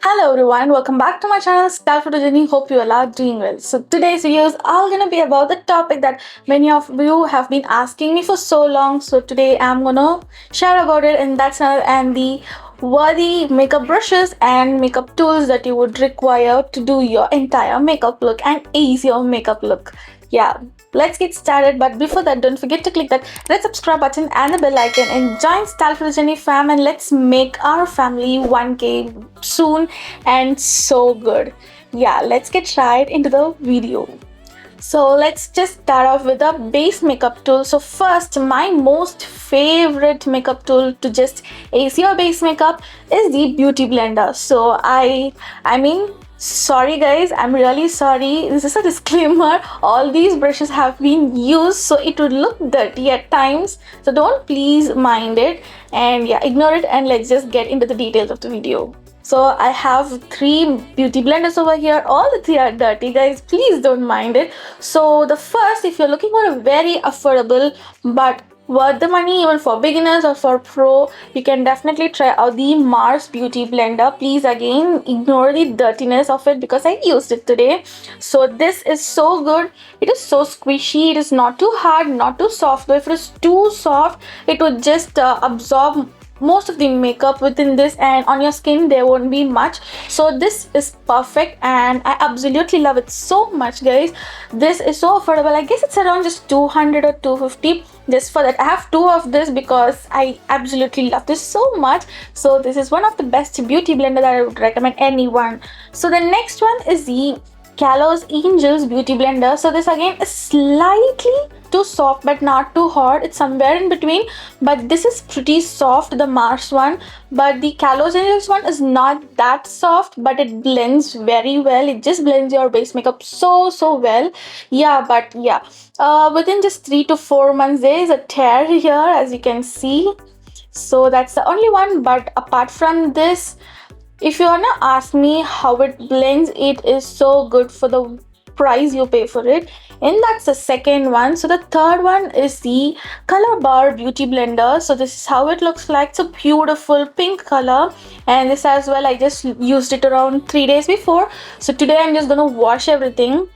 Hello everyone, welcome back to my channel Stylefit with Janani. Hope you all are doing well. So today's videos are gonna be about the topic that many of you have been asking me for so long. So today I'm gonna share about it, and that's and the worthy makeup brushes and makeup tools that you would require to do your entire makeup look and ease your makeup look. Yeah, let's get started. But before that, don't forget to click that red subscribe button and the bell icon and join Stylefit with Janani fam, and let's make our family 1K soon and so good. Yeah, let's get right into the video. So let's just start off with a base makeup tool. So first, my most favorite makeup tool to just ace your base makeup is the beauty blender. So I mean, sorry guys, I'm really sorry, this is a disclaimer. All these brushes have been used, so it would look dirty at times, so don't please mind it, and yeah, ignore it, and let's just get into the details of the video. So I have 3 beauty blenders over here. All the 3 are dirty, guys, please don't mind it. So the first, if you're looking for a very affordable but worth the money even for beginners or for pro, you can definitely try out the Mars beauty blender. Please again ignore the dirtiness of it because I used it today. So this is so good. It is so squishy. It is not too hard, not too soft, though if it is too soft it would just absorb most of the makeup within this, and on your skin there won't be much. So this is perfect and I absolutely love it so much, guys. This is so affordable. I guess it's around just 200 or 250 just for that. I have 2 of this because I absolutely love this so much. So this is one of the best beauty blender that I would recommend anyone. So the next one is the Calo's Angels beauty blender. So this again is slightly too soft but not too hard. It's somewhere in between, but this is pretty soft, the Mars one. But the Calo's Angels one is not that soft, but it blends very well. It just blends your base makeup so well. Yeah, but yeah, within just 3 to 4 months there is a tear here, as you can see. So that's the only one. But apart from this, if you wanna ask me how it blends, it is so good for the price you pay for it. And that's the second one. So the third one is the Colorbar beauty blender. So this is how it looks like. It's a beautiful pink color, and this as well, I just used it around 3 days before. So today I'm just gonna wash everything.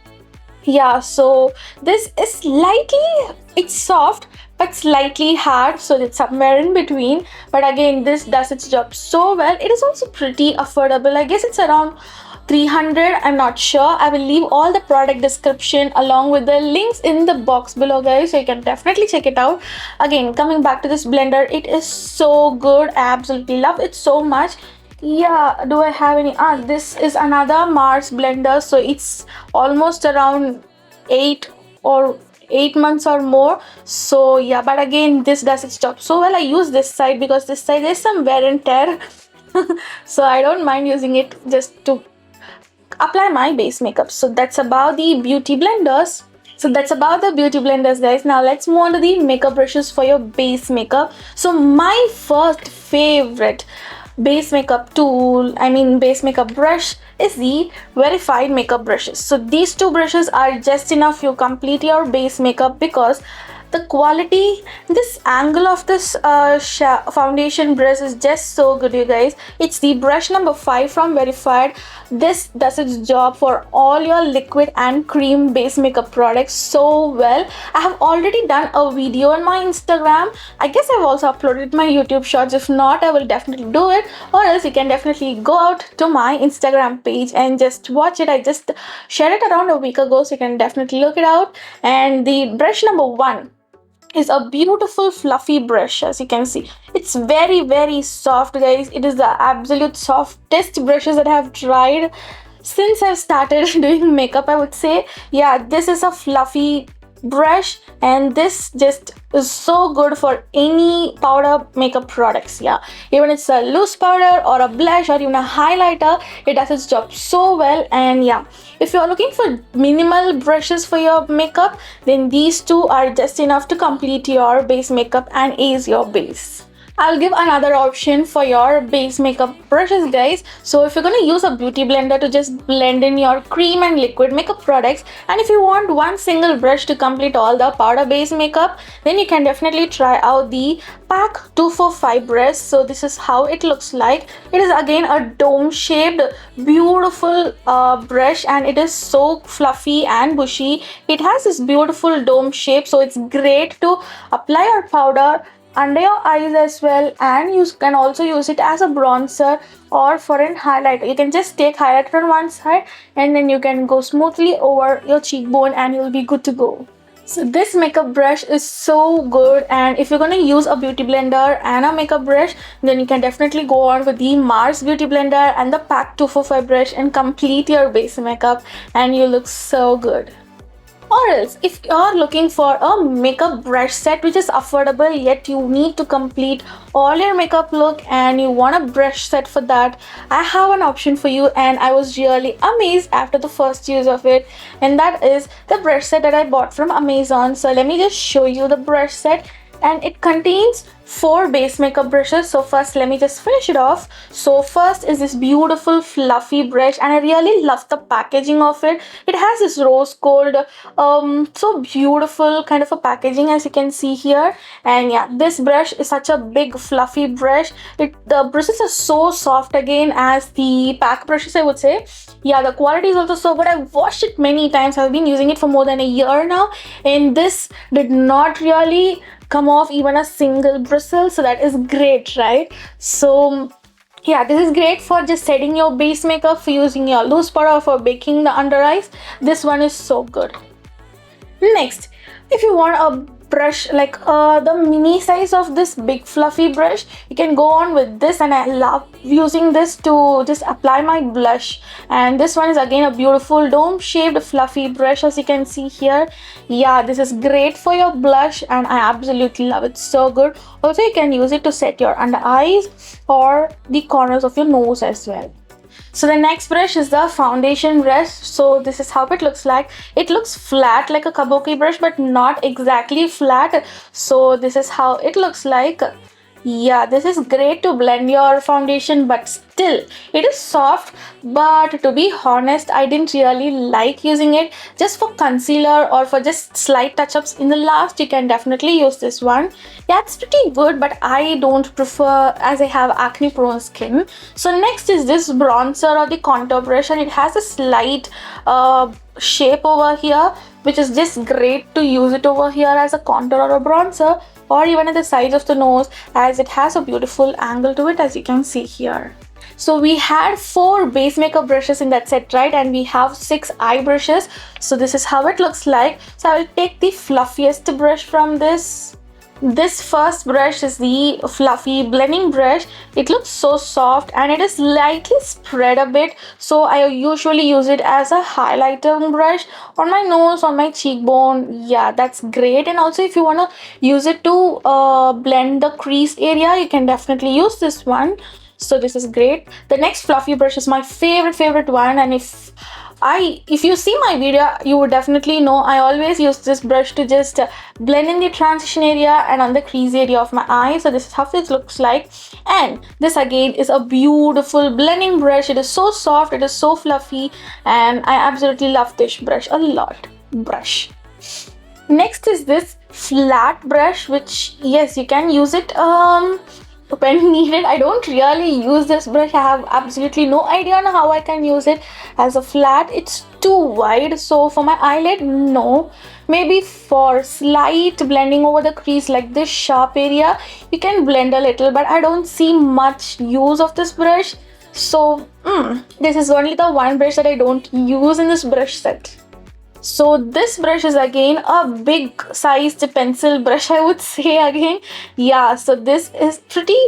Yeah, so this is slightly, it's soft but slightly hard, so it's somewhere in between. But again, this does its job so well. It is also pretty affordable. I guess it's around 300, I'm not sure. I will leave all the product description along with the links in the box below, guys, so you can definitely check it out. Again, coming back to this blender, it is so good. I absolutely love it so much. Yeah, do I have any? This is another Mars blender. So it's almost around 8 months or more. So yeah, but again, this does its job so well. I use this side because this side is some wear and tear. So I don't mind using it just to apply my base makeup. So that's about the beauty blenders. Guys. Now let's move on to the makeup brushes for your base makeup. So my first favorite base makeup brush is the Wearified makeup brushes. So these 2 brushes are just enough to complete your base makeup because the quality, this angle of this foundation brush is just so good, you guys. It's the brush number 5 from Wearified. This does its job for all your liquid and cream base makeup products so well. I have already done a video on my Instagram. I guess I've also uploaded my YouTube shorts. If not, I will definitely do it, or else you can definitely go out to my Instagram page and just watch it. I just shared it around a week ago, so you can definitely look it out. And the brush number 1 is a beautiful fluffy brush. As you can see, it's very soft, guys. It is the absolute softest brushes that I have tried since I've started doing makeup, I would say. Yeah, this is a fluffy brush, and this just is so good for any powder makeup products. Yeah, even it's a loose powder or a blush or even a highlighter, it does its job so well. And yeah, if you're looking for minimal brushes for your makeup, then these 2 are just enough to complete your base makeup and ace your base. I'll give another option for your base makeup brushes, guys. So if you're going to use a beauty blender to just blend in your cream and liquid makeup products, and if you want one single brush to complete all the powder base makeup, then you can definitely try out the PAC 245 brush. So this is how it looks like. It is again a dome shaped beautiful brush, and it is so fluffy and bushy. It has this beautiful dome shape, so it's great to apply your powder under your eyes as well, and you can also use it as a bronzer or for an highlighter. You can just take highlighter on one side and then you can go smoothly over your cheekbone and you'll be good to go. So this makeup brush is so good, and if you're going to use a beauty blender and a makeup brush, then you can definitely go on with the Mars beauty blender and the PAC 245 brush and complete your base makeup, and you look so good. Or else, if you're looking for a makeup brush set which is affordable yet you need to complete all your makeup look and you want a brush set for that, I have an option for you, and I was really amazed after the first use of it, and that is the brush set that I bought from Amazon. So let me just show you the brush set, and it contains 4 base makeup brushes. So first let me just finish it off. So first is this beautiful fluffy brush, and I really love the packaging of it. It has this rose gold so beautiful kind of a packaging, as you can see here. And yeah, this brush is such a big fluffy brush. The brushes are so soft again as the PAC brushes, I would say. Yeah, the quality is also so good. I've washed it many times. I've been using it for more than a year now, and this did not really come off even a single bristle, so that is great, right? So yeah, this is great for just setting your base makeup, for using your loose powder, for baking the under eyes. This one is so good. Next, if you want a brush like the mini size of this big fluffy brush, you can go on with this, and I love using this to just apply my blush. And this one is again a beautiful dome shaped fluffy brush, as you can see here. Yeah, this is great for your blush and I absolutely love it, so good. Also, you can use it to set your under eyes or the corners of your nose as well. So the next brush is the foundation brush. So this is how it looks like. It looks flat like a kabuki brush, but not exactly flat. So this is how it looks like. Yeah, this is great to blend your foundation, but still it is soft. But to be honest, I didn't really like using it. Just for concealer or for just slight touch-ups in the last, you can definitely use this one. Yeah, it's pretty good, but I don't prefer as I have acne prone skin. So next is this bronzer or the contour brush, and it has a slight shape over here, which is just great to use it over here as a contour or a bronzer, or even at the sides of the nose, as it has a beautiful angle to it, as you can see here. So we had 4 base makeup brushes in that set, right? And we have 6 eye brushes. So this is how it looks like. So I will take the fluffiest brush from this. This first brush is the fluffy blending brush. It looks so soft and it is slightly spread a bit. So I usually use it as a highlighter brush on my nose, on my cheekbone. Yeah, that's great. And also if you want to use it to blend the crease area, you can definitely use this one. So this is great. The next fluffy brush is my favorite one, and if you see my video, you would definitely know I always use this brush to just blend in the transition area and on the crease area of my eye. So this is how this looks like. And this again is a beautiful blending brush. It is so soft, it is so fluffy, and I absolutely love this brush a lot. Next is this flat brush, which yes, you can use it when needed. I don't really use this brush. I have absolutely no idea on how I can use it as a flat. It's too wide, so for my eyelid, no. Maybe for slight blending over the crease, like this sharp area, you can blend a little, but I don't see much use of this brush. So this is only the one brush that I don't use in this brush set. So this brush is again a big sized pencil brush, I would say again. Yeah, so this is pretty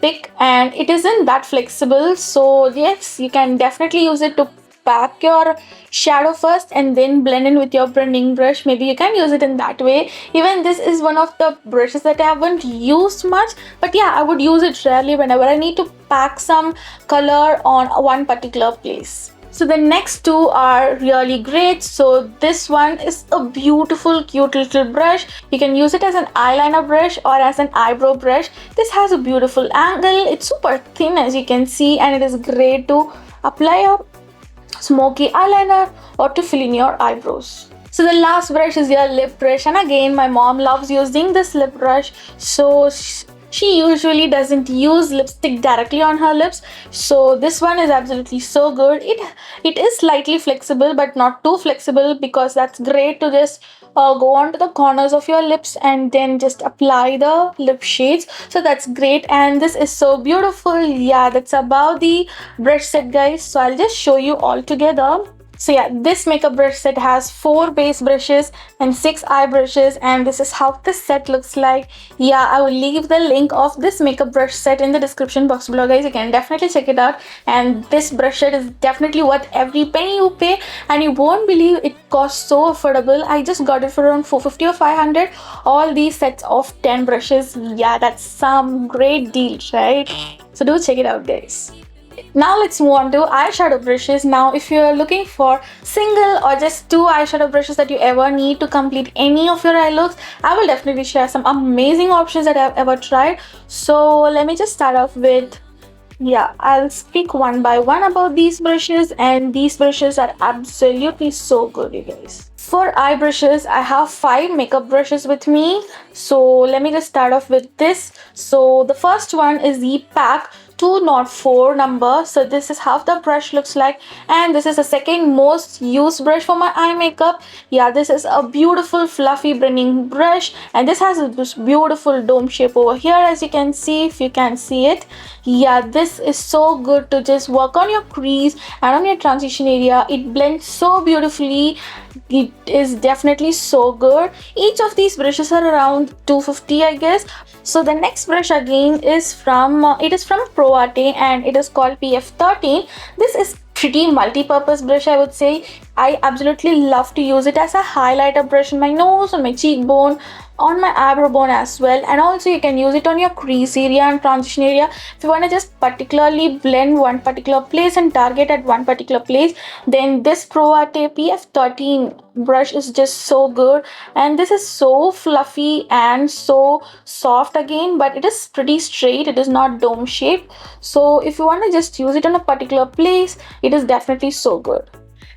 thick and it isn't that flexible. So yes, you can definitely use it to pack your shadow first and then blend in with your blending brush. Maybe you can use it in that way. Even this is one of the brushes that I haven't used much, but yeah, I would use it rarely whenever I need to pack some color on one particular place. So the next two are really great. So this one is a beautiful cute little brush. You can use it as an eyeliner brush or as an eyebrow brush. This has a beautiful angle. It's super thin as you can see, and it is great to apply a smoky eyeliner or to fill in your eyebrows. So the last brush is your lip brush, and again my mom loves using this lip brush. So she usually doesn't use lipstick directly on her lips, so this one is absolutely so good. It is slightly flexible but not too flexible, because that's great to just go on to the corners of your lips and then just apply the lip shades. So that's great, and this is so beautiful. Yeah, that's about the brush set, guys. So I'll just show you all together. So yeah, this makeup brush set has 4 base brushes and 6 eye brushes, and this is how this set looks like. Yeah, I will leave the link of this makeup brush set in the description box below, guys. You can definitely check it out, and this brush set is definitely worth every penny you pay, and you won't believe it costs so affordable. I just got it for around 450 or 500, all these sets of 10 brushes. Yeah, that's some great deal, right? So do check it out, guys. Now let's move on to eyeshadow brushes. Now if you're looking for single or just 2 eyeshadow brushes that you ever need to complete any of your eye looks, I will definitely share some amazing options that I've ever tried. So let me just start off with, yeah, I'll speak one by one about these brushes, and these brushes are absolutely so good, you guys. For eye brushes, I have 5 makeup brushes with me. So let me just start off with this. So the first one is the PAC 204 number. So this is how the brush looks like, and this is the second most used brush for my eye makeup. Yeah, this is a beautiful fluffy blending brush, and this has this beautiful dome shape over here, as you can see, if you can see it. Yeah, this is so good to just work on your crease and on your transition area. It blends so beautifully. It is definitely so good. Each of these brushes are around 250, I guess. So the next brush again is from Proarte, and it is called PF13. This is pretty multi-purpose brush, I would say. I absolutely love to use it as a highlighter brush on my nose, on my cheekbone, on my eyebrow bone as well, and also you can use it on your crease area and transition area. If you want to just particularly blend one particular place and target at one particular place, then this Proarte PF13 brush is just so good. And this is so fluffy and so soft again, but it is pretty straight, it is not dome shaped. So if you want to just use it on a particular place, it is definitely so good.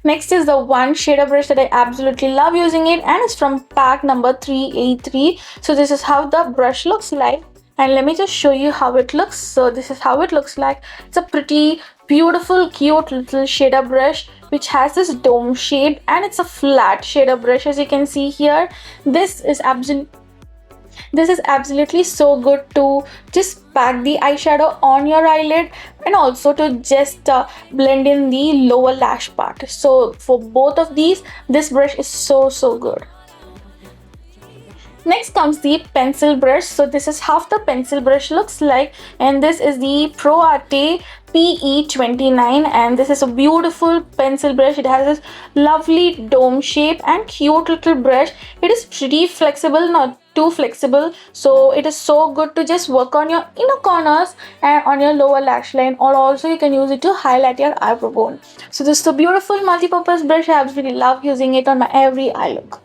Next is the one shader brush that I absolutely love using it, and it's from pack number 383. So this is how the brush looks like, and let me just show you how it looks. So this is how it looks like. It's a pretty beautiful cute little shader brush which has this dome shape, and it's a flat shader brush, as you can see here. This is absolutely so good to just pack the eyeshadow on your eyelid, and also to just blend in the lower lash part. So for both of these, this brush is so good. Next comes the pencil brush. So this is how the pencil brush looks like, and this is the Proarte PE29, and this is a beautiful pencil brush. It has this lovely dome shape and cute little brush. It is pretty flexible, not too flexible, so it is so good to just work on your inner corners and on your lower lash line, or also you can use it to highlight your eyebrow bone. So this is a beautiful multi-purpose brush. I absolutely love using it on my every eye look.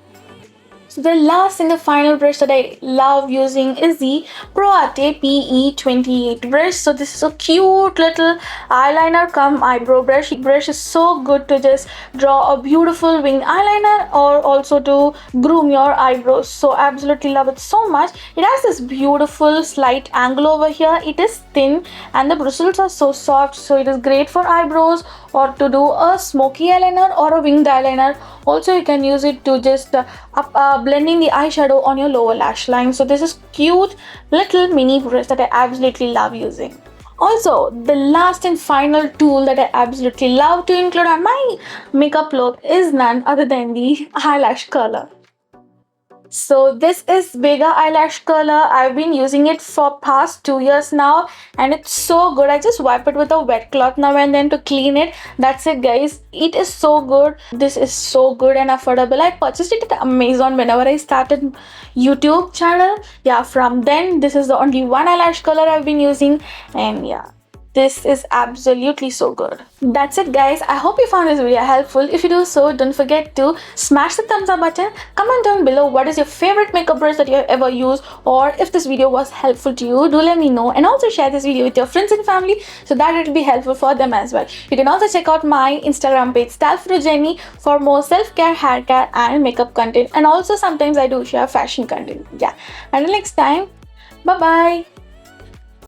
So the last and the final brush that I love using is the Proarte PE28 brush. So this is a cute little eyeliner come eyebrow brush. The brush is so good to just draw a beautiful winged eyeliner, or also to groom your eyebrows. So I absolutely love it so much. It has this beautiful slight angle over here. It is thin and the bristles are so soft, so it is great for eyebrows or to do a smoky eyeliner or a winged eyeliner. Also you can use it to just blending the eyeshadow on your lower lash line. So this is cute little mini brush that I absolutely love using. Also, the last and final tool that I absolutely love to include on my makeup look is none other than the eyelash curler. So this is bigger eyelash curler. I've been using it for past 2 years now, and it's so good. I just wipe it with a wet cloth now and then to clean it. That's it, guys. It is so good. This is so good and affordable. I purchased it at Amazon whenever I started YouTube channel. Yeah, from then this is the only one eyelash curler I've been using, and yeah. This is absolutely so good. That's it, guys. I hope you found this video helpful. If you do so, don't forget to smash the thumbs up button. Comment down below what is your favorite makeup brush that you have ever used, or if this video was helpful to you, do let me know. And also share this video with your friends and family so that it will be helpful for them as well. You can also check out my Instagram page stylefitwithjanu for more self-care, hair care and makeup content. And also sometimes I do share fashion content. Yeah. Until next time, bye bye.